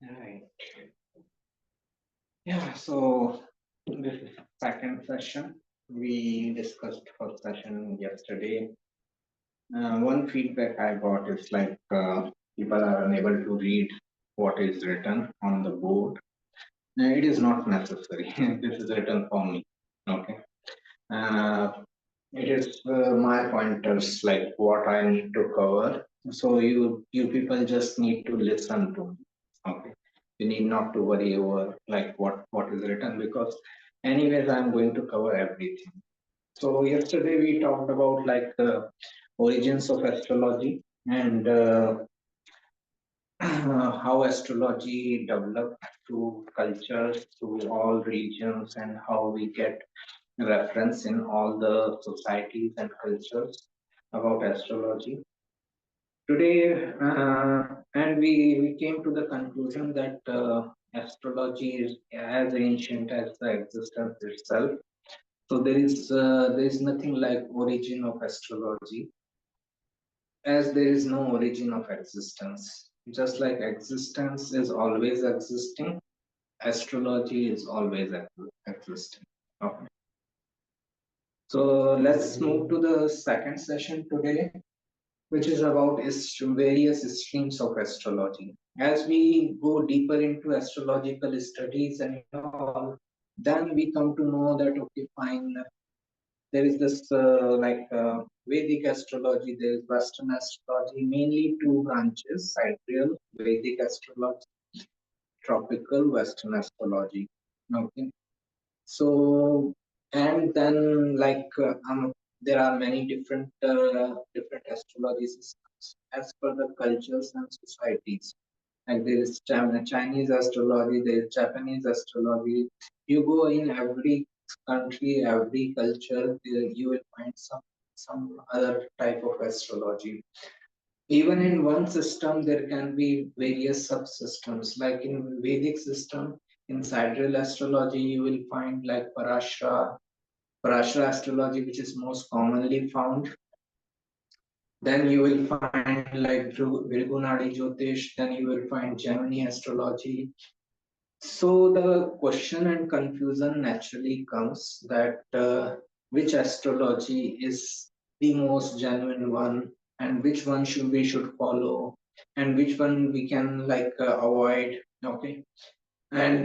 Right. Yeah, so this is second session. We discussed first session yesterday. One feedback I got is people are unable to read what is written on the board. It is not necessary. This is written for me. Okay. Uh, it is my pointers, like what I need to cover. So you people just need to listen to me. Okay. You need not to worry over like what is written, because anyways I'm going to cover everything. So yesterday we talked about origins of astrology and how astrology developed through cultures, through all regions, and how we get reference in all the societies and cultures about astrology. Today, we came to the conclusion that astrology is as ancient as the existence itself. So there is nothing like origin of astrology, as there is no origin of existence. Just like existence is always existing, astrology is always existing. Okay. So let's move to the second session today, which is about various streams of astrology. As we go deeper into astrological studies and all, then we come to know that okay, fine, there is this Vedic astrology, there is Western astrology, mainly two branches: sidereal Vedic astrology, tropical Western astrology. Okay, so and then there are many different astrology systems as per the cultures and societies. Like there is Chinese astrology, there is Japanese astrology. You go in every country, every culture, you will find some other type of astrology. Even in one system, there can be various subsystems. Like in Vedic system, in sidereal astrology, you will find like Parashara astrology, which is most commonly found. Then you will find like Virgunadi Jyotish, then you will find Gemini astrology. So the question and confusion naturally comes that which astrology is the most genuine one, and which one should follow, and which one we can avoid. Okay, and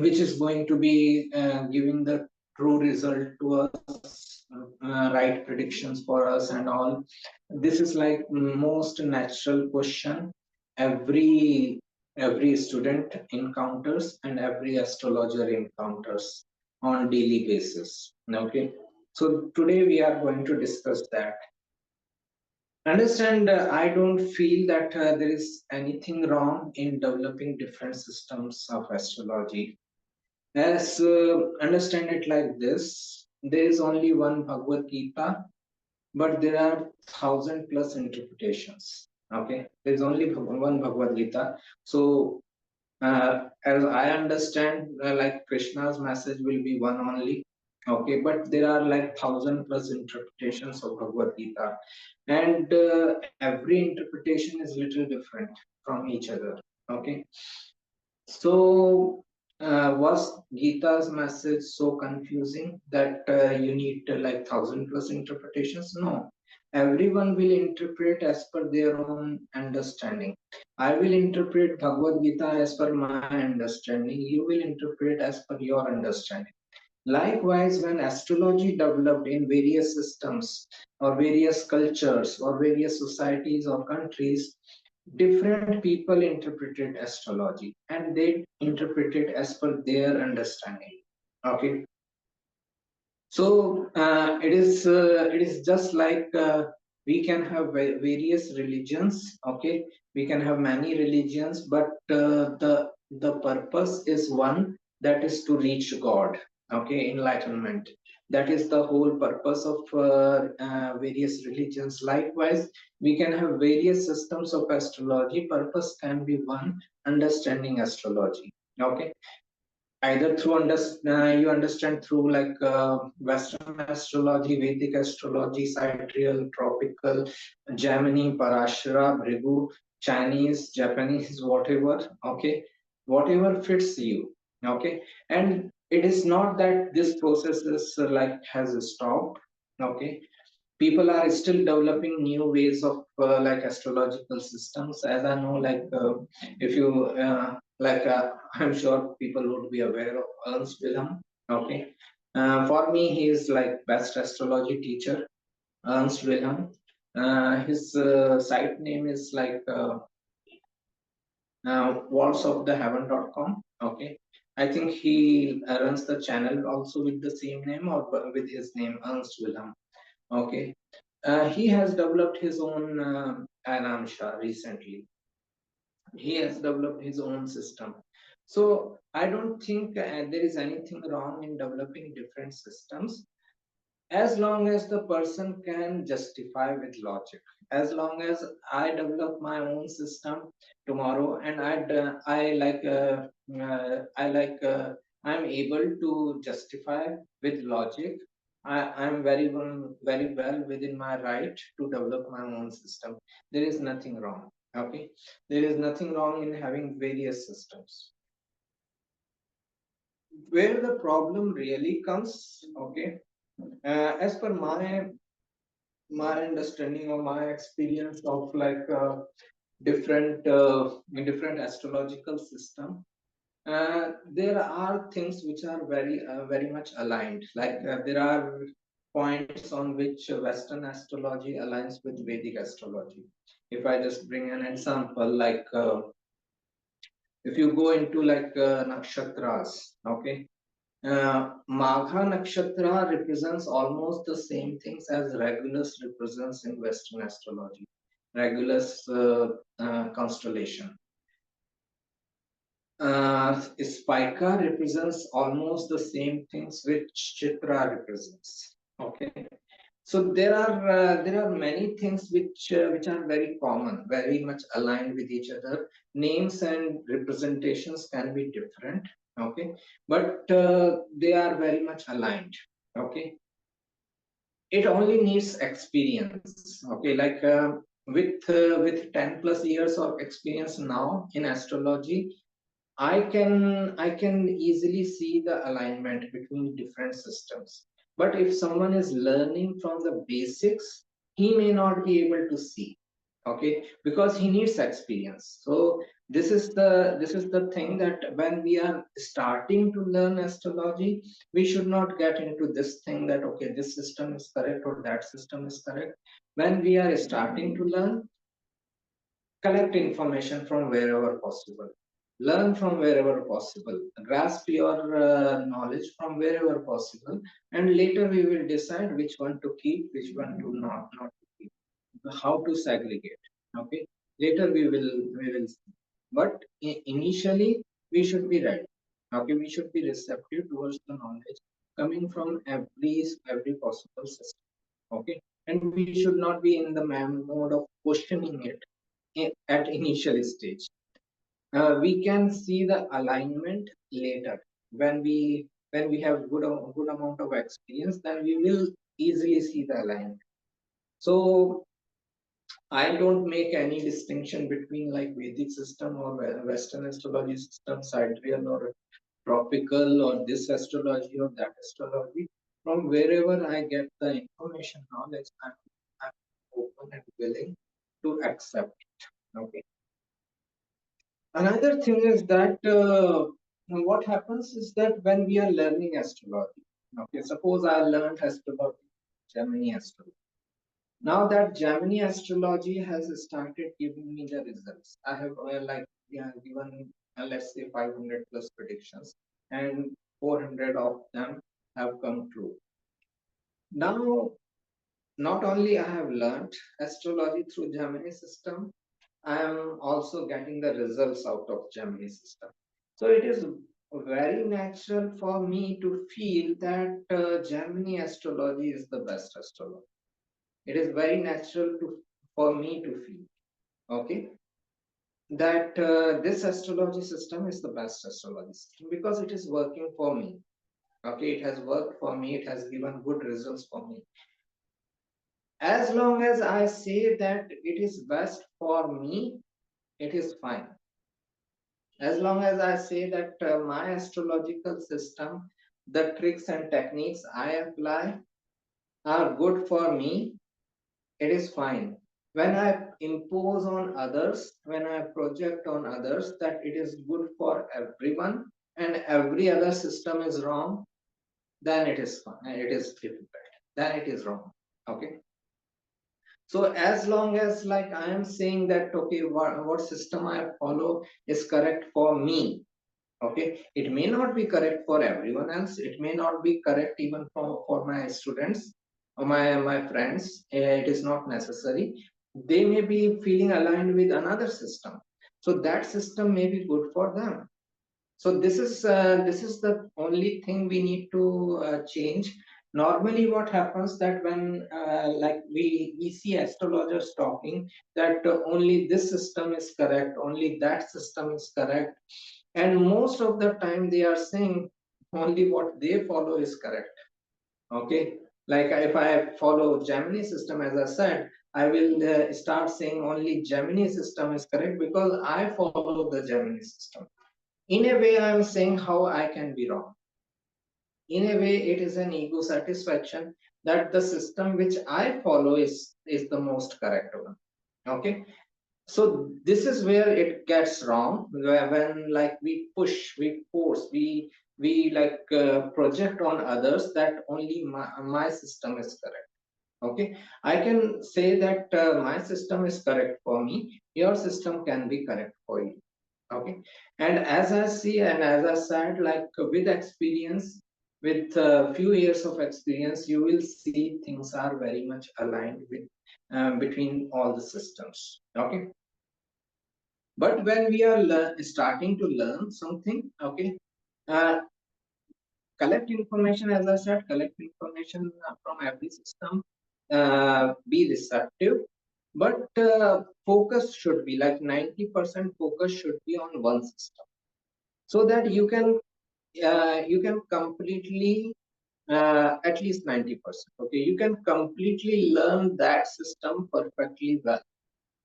which is going to be giving the true result to us, right predictions for us and all. This is like most natural question every student encounters and every astrologer encounters on daily basis. Okay, so today we are going to discuss that. Understand, I don't feel that there is anything wrong in developing different systems of astrology. As understand it like this: there is only one Bhagavad Gita, but there are 1,000+ interpretations. Okay, there is only one Bhagavad Gita. So, as I understand, like Krishna's message will be one only. Okay, but there are like 1,000+ interpretations of Bhagavad Gita, and every interpretation is little different from each other. Okay, so, was Gita's message so confusing that you need like 1,000+ interpretations? No. Everyone will interpret as per their own understanding. I will interpret Bhagavad Gita as per my understanding. You will interpret as per your understanding. Likewise, when astrology developed in various systems or various cultures or various societies or countries, different people interpreted astrology and they interpreted as per their understanding. Okay, so it is just like we can have various religions. Okay, we can have many religions, but the purpose is one, that is to reach God. Okay, enlightenment. That is the whole purpose of various religions. Likewise, we can have various systems of astrology. Purpose can be one: understanding astrology. Okay, either through you understand through Western astrology, Vedic astrology, sidereal, tropical, Gemini, Parashara, Bhrigu, Chinese, Japanese, whatever. Okay, whatever fits you. Okay, and it is not that this process is like has stopped. Okay, people are still developing new ways of like astrological systems, as I know, like if you like I'm sure people would be aware of Ernst Wilhelm. Okay, for me he is like best astrology teacher, Ernst Wilhelm. His site name is like walls of the heaven.com. Okay, I think he runs the channel also with the same name, or with his name Ernst Wilhelm. Okay, he has developed his own Anamsha recently. He has developed his own system. So I don't think there is anything wrong in developing different systems, as long as the person can justify with logic. As long as I develop my own system tomorrow, and I'm able to justify with logic, I'm very well within my right to develop my own system. There is nothing wrong. Okay, there is nothing wrong in having various systems. Where the problem really comes, okay, as per my understanding or my experience of like different astrological system, there are things which are very much aligned. Like there are points on which Western astrology aligns with Vedic astrology. If I just bring an example, like if you go into like nakshatras. Okay, Magha Nakshatra represents almost the same things as Regulus represents in Western astrology. Regulus constellation. Spica represents almost the same things which Chitra represents. Okay, so there are many things which are very common, very much aligned with each other. Names and representations can be different. Okay, but they are very much aligned. Okay, it only needs experience. Okay, like with 10 plus years of experience now in astrology, I can easily see the alignment between different systems. But if someone is learning from the basics, he may not be able to see. Okay, because he needs experience. So this is the thing, that when we are starting to learn astrology, we should not get into this thing that okay, this system is correct or that system is correct. When we are starting to learn, collect information from wherever possible, learn from wherever possible, grasp your knowledge from wherever possible, and later we will decide which one to keep, which one to not to keep, how to segregate. Okay, later we will see. But initially we should be ready. Okay, we should be receptive towards the knowledge coming from every possible system. Okay, and we should not be in the mode of questioning it at initial stage. We can see the alignment later, when we have good amount of experience, then we will easily see the alignment. So I don't make any distinction between like Vedic system or Western astrology system, sidereal or tropical, or this astrology or that astrology. From wherever I get the information, knowledge, I'm open and willing to accept. Okay. Another thing is that what happens is that when we are learning astrology, okay, suppose I learned astrology, Gemini astrology. Now that Gemini astrology has started giving me the results, I have yeah, given let's say 500 plus predictions, and 400 of them have come true. Now, not only I have learned astrology through Gemini system, I am also getting the results out of Gemini system. So it is very natural for me to feel that Gemini astrology is the best astrology. It is very natural for me to feel, okay, that this astrology system is the best astrology system because it is working for me. Okay, it has worked for me. It has given good results for me. As long as I say that it is best for me, it is fine. As long as I say that my astrological system, the tricks and techniques I apply are good for me, it is fine. When I impose on others, when I project on others that it is good for everyone and every other system is wrong, then it is fine. It is difficult. Then it is wrong. Okay. So as long as like I am saying that okay, what system I follow is correct for me. Okay, it may not be correct for everyone else. It may not be correct even for my students or my friends. It is not necessary. They may be feeling aligned with another system, so that system may be good for them. So this is the only thing we need to change. Normally what happens that when like we see astrologers talking that only this system is correct, only that system is correct, and most of the time they are saying only what they follow is correct. Okay, like if I follow Gemini system, as I said, I will start saying only Gemini system is correct because I follow the Gemini system. In a way I am saying how I can be wrong. In a way it is an ego satisfaction that the system which I follow is the most correct one. Okay, so this is where it gets wrong, when like we push, we force, we like project on others that only my system is correct. Okay, I can say that my system is correct for me, your system can be correct for you. Okay, and as I see and as I said, like with experience, with a few years of experience, you will see things are very much aligned with between all the systems. Okay, but when we are starting to learn something, okay, uh, collect information, as I said, collect information from every system, be receptive, but focus should be like 90% focus should be on one system, so that you can completely at least 90%. Okay, you can completely learn that system perfectly well.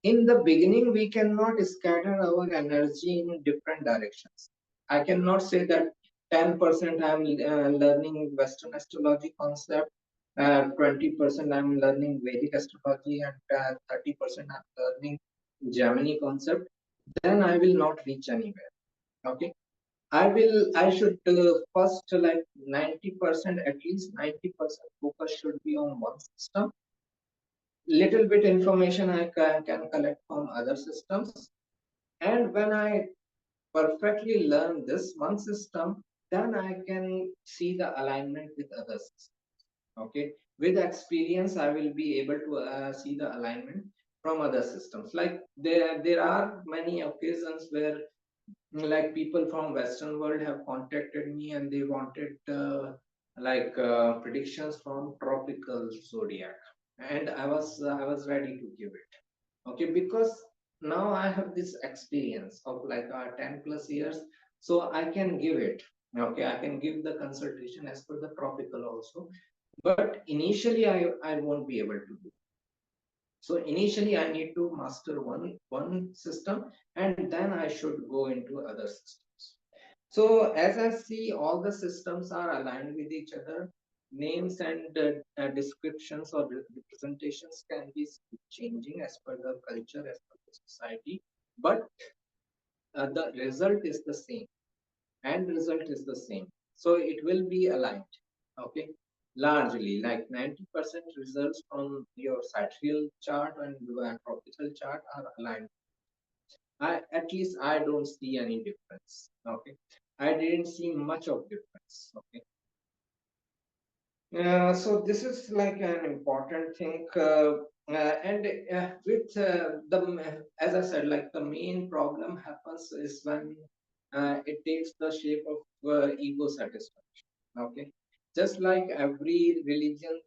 In the beginning we cannot scatter our energy in different directions. I cannot say that 10% I'm learning Western astrology concept, 20% I'm learning Vedic astrology, and 30% I'm learning Gemini concept. Then I will not reach anywhere. Okay, I should first like 90%, at least 90% focus should be on one system. Little bit information I can collect from other systems. And when I perfectly learn this one system, then I can see the alignment with other systems. Okay. With experience, I will be able to see the alignment from other systems. Like there are many occasions where like people from Western world have contacted me and they wanted predictions from tropical zodiac, and I was ready to give it. Okay, because now I have this experience of like 10 plus years, so I can give it. Okay, I can give the consultation as per the tropical also, but initially I won't be able to do. So initially I need to master one system, and then I should go into other systems. So as I see all the systems are aligned with each other, names and descriptions or representations can be changing as per the culture, as per the society, but the result is the same, and result is the same. So it will be aligned. Okay, largely like 90% results from your sidereal chart and tropical chart are aligned. I at least I don't see any difference. Okay, I didn't see much of difference. Okay, so this is like an important thing, and with as I said, like the main problem happens is when it takes the shape of ego satisfaction. Okay, just like every religion,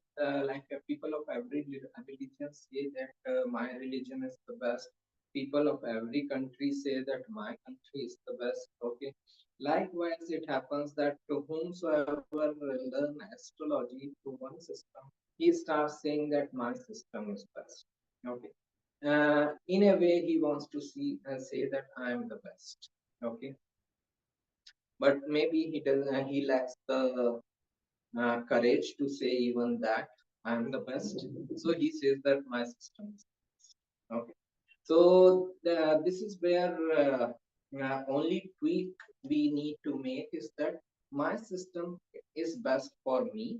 people of every religion say that my religion is the best. People of every country say that my country is the best. Okay, likewise, it happens that to whomsoever learn astrology through one system, he starts saying that my system is best. Okay. In a way, he wants to see say that I am the best. Okay, but maybe he lacks the courage to say even that I'm the best. So he says that my system is okay. So this is where only tweak we need to make is that my system is best for me,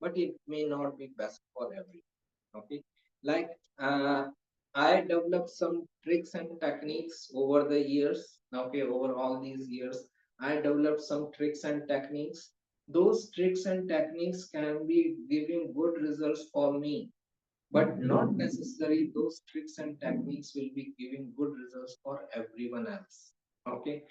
but it may not be best for everyone. Okay, like I developed some tricks and techniques over the years. Okay, over all these years, I developed some tricks and techniques. Those tricks and techniques can be giving good results for me, but not necessarily those tricks and techniques will be giving good results for everyone else. Okay,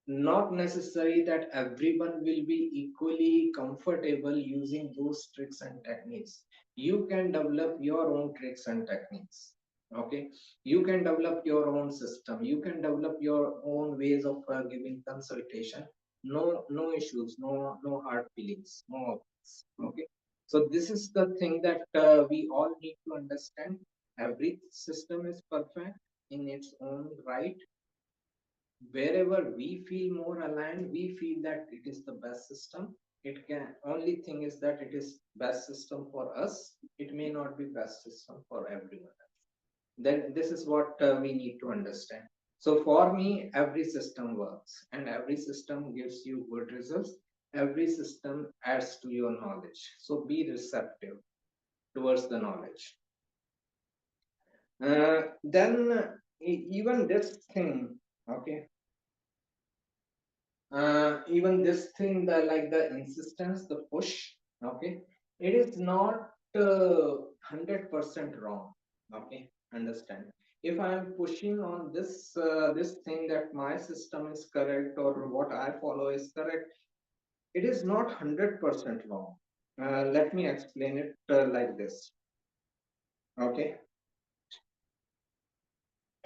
not necessary that everyone will be equally comfortable using those tricks and techniques. You can develop your own tricks and techniques. Okay, you can develop your own system, you can develop your own ways of giving consultation. No issues, no hard feelings, no offense. Okay, so this is the thing that we all need to understand. Every system is perfect in its own right. Wherever we feel more aligned, we feel that it is the best system. It can only thing is that it is best system for us, it may not be best system for everyone else. Then this is what we need to understand. So for me, every system works and every system gives you good results. Every system adds to your knowledge, so be receptive towards the knowledge. Then even this thing, okay, even this thing, the like the insistence, the push, okay, it is not 100% wrong. Okay, understand, if I am pushing on this thing that my system is correct or what I follow is correct, it is not 100% wrong. Let me explain it like this. Okay,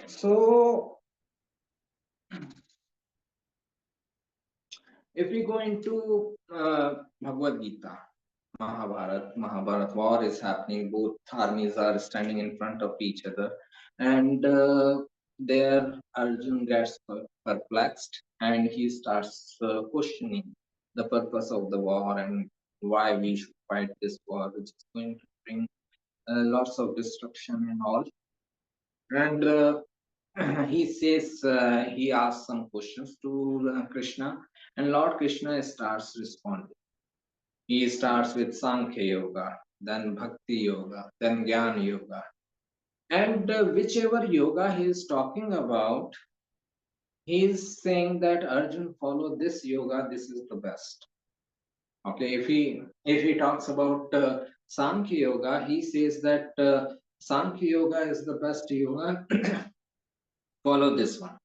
so if we go into Bhagavad Gita, Mahabharat war is happening. Both armies are standing in front of each other, and there Arjun gets perplexed, and he starts questioning the purpose of the war and why we should fight this war, which is going to bring lots of destruction and all. And he says he asks some questions to Krishna, and Lord Krishna starts responding. He starts with Sankhya Yoga, then Bhakti Yoga, then Jnana Yoga. And whichever yoga he is talking about, he is saying that Arjun follow this yoga, this is the best. Okay, if he talks about Sankhya Yoga, he says that Sankhya Yoga is the best yoga, follow this one.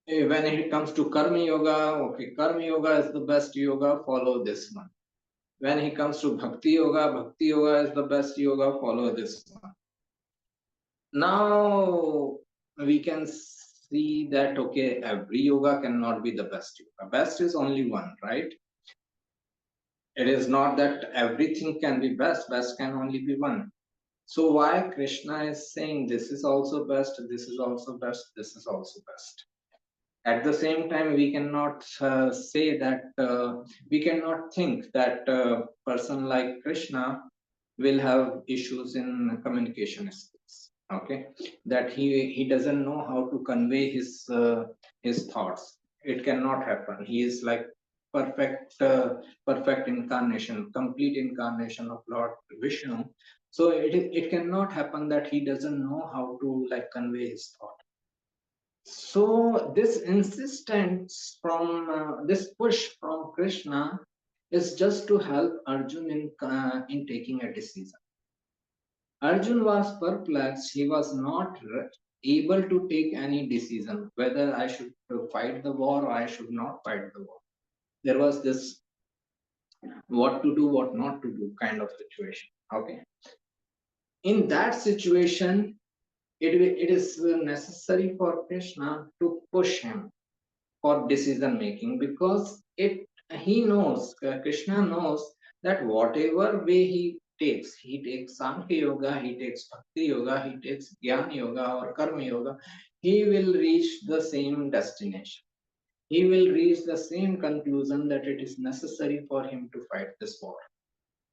When it comes to Karma Yoga, okay, Karma Yoga is the best yoga, follow this one. When it comes to Bhakti Yoga is the best yoga, follow this one. Now we can see that okay, every yoga cannot be the best yoga. Best is only one, right? It is not that everything can be best, best can only be one. So why Krishna is saying this is also best, this is also best, this is also best? At the same time, we cannot say that we cannot think that a person like Krishna will have issues in communication skills. Okay, that he doesn't know how to convey his thoughts. It cannot happen. He is like perfect incarnation, complete incarnation of Lord Vishnu. So it cannot happen that he doesn't know how to like convey his thought. So this insistence from this push from Krishna is just to help Arjun in taking a decision. Arjun was perplexed. He was not able to take any decision whether I should fight the war or I should not fight the war. There was this what to do, what not to do kind of situation. Okay. In that situation, it is necessary for Krishna to push him for decision making, because it he knows, Krishna knows that whatever way he takes Sankhya Yoga, he takes Bhakti Yoga, he takes Jnana Yoga or Karma Yoga, he will reach the same destination. He will reach the same conclusion that it is necessary for him to fight this war.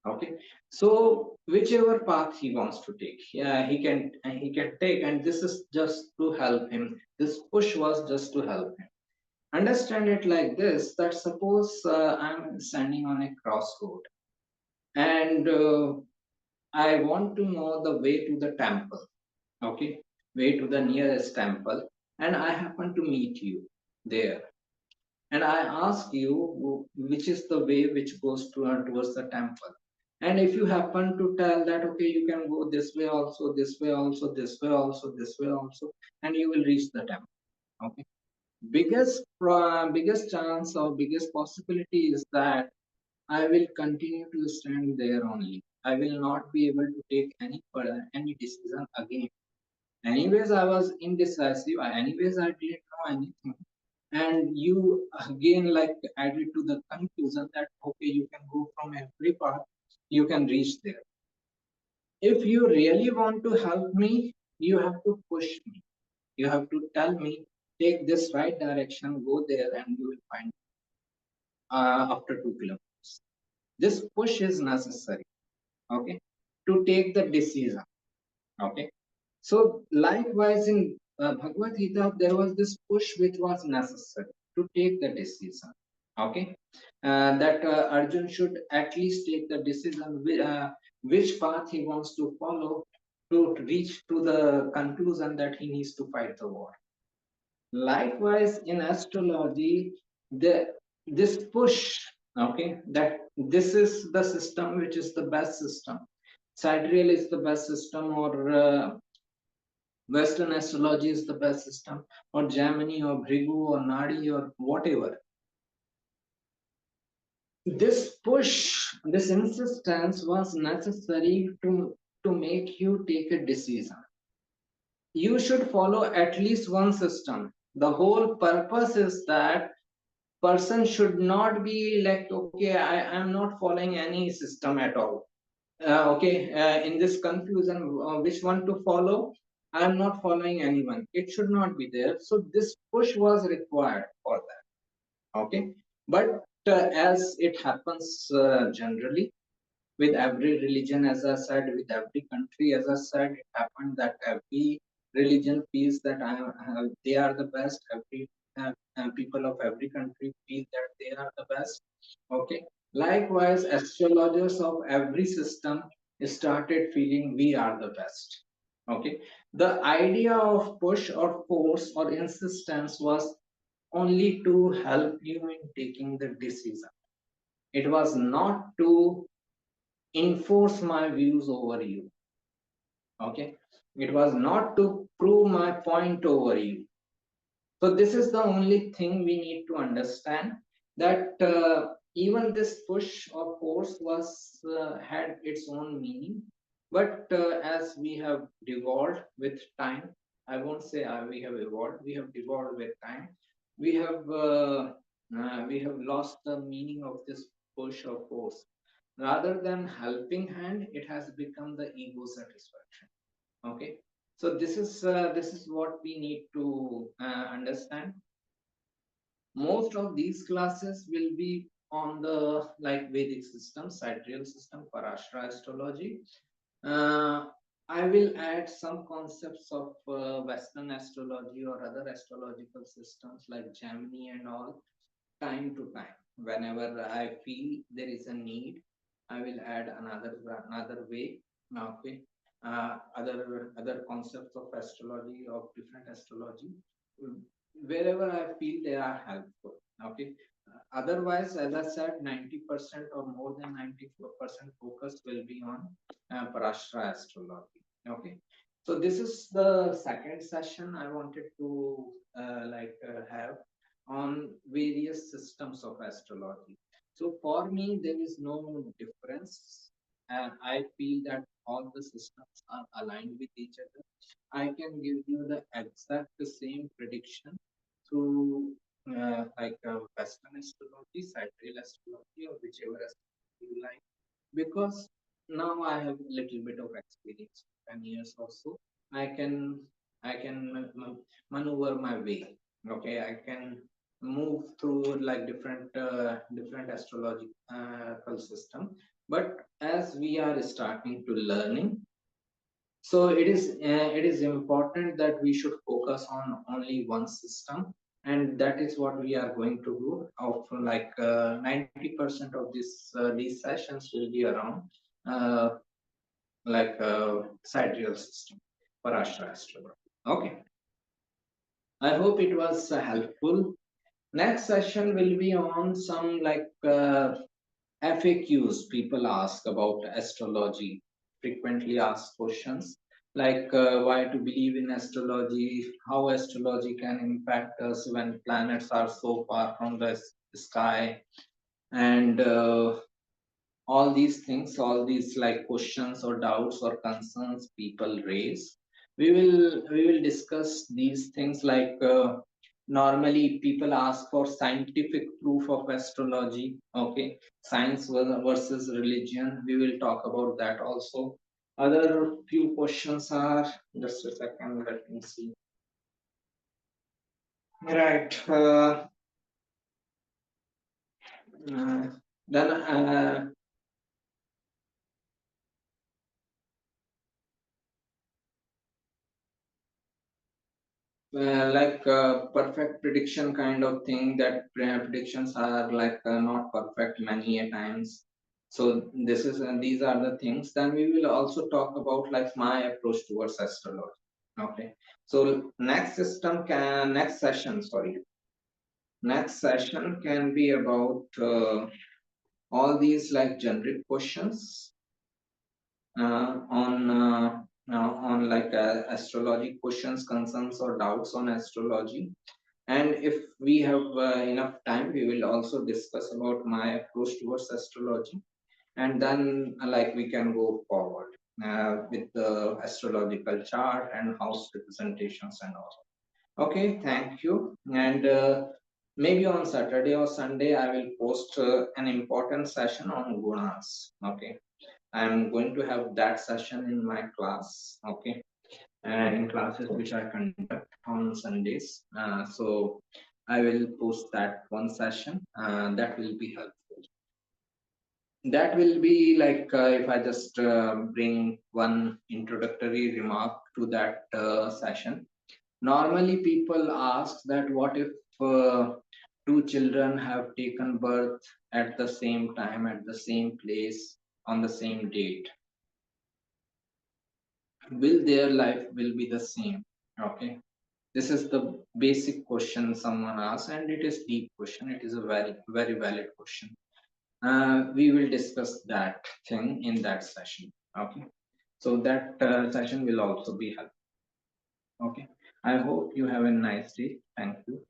Okay, so whichever path he wants to take, yeah, he can take, and this is just to help him. This push was just to help him. Understand it like this: that suppose I'm standing on a crossroad, and I want to know the way to the temple. Okay, way to the nearest temple, and I happen to meet you there, and I ask you which is the way which goes towards the temple. And if you happen to tell that, okay, you can go this way also, this way also, this way also, this way also, and you will reach the temple. Okay. Biggest chance or biggest possibility is that I will continue to stand there only. I will not be able to take any decision again. Anyways, I was indecisive. Anyways, I didn't know anything, and you again like added to the conclusion that okay, you can go from every path, you can reach there. If you really want to help me, you have to push me, you have to tell me, take this right direction, go there, and you will find after 2 kilometers. This push is necessary, okay, to take the decision. Okay, so likewise in Bhagavad Gita, there was this push which was necessary to take the decision. Okay, that Arjun should at least take the decision which path he wants to follow to reach to the conclusion that he needs to fight the war. Likewise in astrology, the this push, okay, that this is the system which is the best system. Sidereal is the best system, or Western astrology is the best system, or Gemini, or Bhrigu, or Nadi, or whatever. This push, this insistence was necessary to make you take a decision. You should follow at least one system. The whole purpose is that person should not be like, okay, I am not following any system at all. Okay, in this confusion, which one to follow? I am not following anyone. It should not be there. So this push was required for that. Okay, but as it happens generally with every religion, as I said, with every country, as I said, it happened that every religion feels that they are the best. Every people of every country feel that they are the best. Okay. Likewise, astrologers of every system started feeling we are the best. Okay. The idea of push or force or insistence was only to help you in taking the decision. It was not to enforce my views over you. Okay, it was not to prove my point over you. So this is the only thing we need to understand, that even this push or force was had its own meaning, but as we have devolved with time, I won't say we have evolved, we have devolved with time. We have lost the meaning of this push or force. Rather than helping hand, it has become the ego satisfaction. Okay, so this is what we need to understand. Most of these classes will be on the like Vedic system, sidereal system, Parashara astrology. uh, I will add some concepts of Western astrology or other astrological systems like Gemini and all, time to time. Whenever I feel there is a need, I will add another way. Okay, other concepts of astrology, of different astrology, mm, wherever I feel they are helpful. Okay. Otherwise, as I said, 90% or more than 94% focus will be on Parashara astrology. Okay. So this is the second session I wanted to have on various systems of astrology. So for me, there is no difference, and I feel that all the systems are aligned with each other. I can give you the exact same prediction through Western astrology, sidereal astrology, or whichever astrology you like, because now I have a little bit of experience, 10 years or so. I can I can maneuver my way. Okay, I can move through like different astrological system. But as we are starting to learning, so it is important that we should focus on only one system, and that is what we are going to do. Of like 90% of these sessions will be around uh, sidereal system for astrology. Okay, I hope it was helpful. Next session will be on some FAQs people ask about astrology, frequently asked questions why to believe in astrology, how astrology can impact us when planets are so far from the sky, and all these things, all these like questions or doubts or concerns people raise, we will discuss these things normally people ask for scientific proof of astrology. Okay, science versus religion, we will talk about that also. Other few questions are, just a second, let me see. Right, then perfect prediction kind of thing, that predictions are not perfect many a times. So this is these are the things. Then we will also talk about like my approach towards astrology. Okay, so next session, sorry, next session can be about all these like generic questions on astrology questions, concerns or doubts on astrology. And if we have enough time, we will also discuss about my approach towards astrology. And then we can go forward with the astrological chart and house representations and all. Okay, thank you. And maybe on Saturday or Sunday, I will post an important session on gunas. Okay, I'm going to have that session in my class. Okay, in classes which I conduct on Sundays. So I will post that one session. That will be helpful. That will be if I just bring one introductory remark to that session. Normally, people ask that what if two children have taken birth at the same time, at the same place, on the same date? Will their life will be the same? Okay, this is the basic question someone asks, and it is deep question. It is a very valid question. We will discuss that thing in that session. Okay, so that session will also be helpful. Okay, I hope you have a nice day. Thank you.